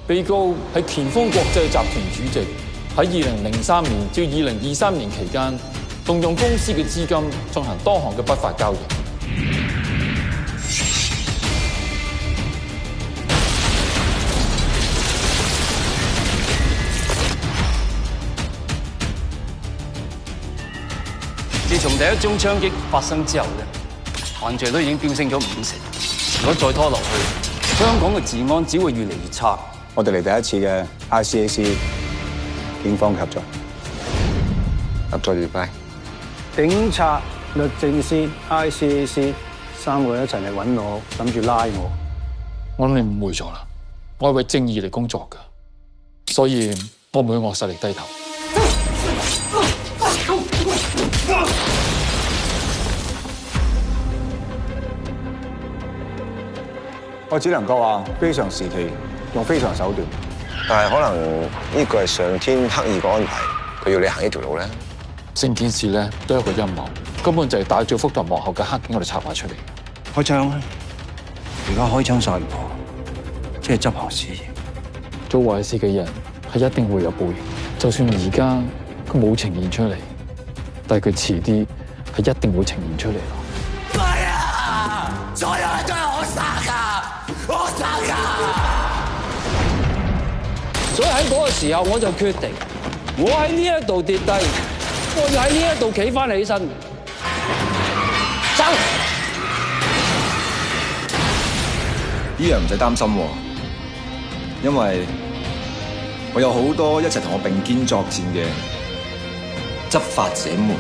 被告係乾豐國際集團主席，喺2003年至2023年期間，動用公司嘅資金進行多項嘅不法交易。自從第一宗槍擊發生之後咧，犯罪率已經飆升咗50%。如果再拖落去，香港嘅治安只會越嚟越差。我哋嚟第一次嘅 ICAC 警方合作，合作愉快。警察、律政司、ICAC 3個一齊嚟揾我，諗住拉我。我諗你誤會咗啦，我係為正義嚟工作㗎，所以我唔會惡勢力低頭。我只能夠話非常時期用非常手段，但係可能呢個係上天刻意嘅安排，佢要你行呢條路咧。成件事咧都係一個陰謀，根本就係戴住福特幕後嘅黑警我哋策劃出嚟。開槍啊！而家開槍殺人婆，即係執行私刑。做壞事嘅人係一定會有報應，就算而家佢冇呈現出嚟，但係佢遲啲係一定會呈現出嚟咯。係啊！所有人都係我殺㗎，我殺㗎。所以喺嗰個時候，我就決定，我喺呢一度跌低，我要喺呢一度企翻起身。走！呢樣唔使擔心喎，因為我有好多一齊同我並肩作戰嘅執法者們。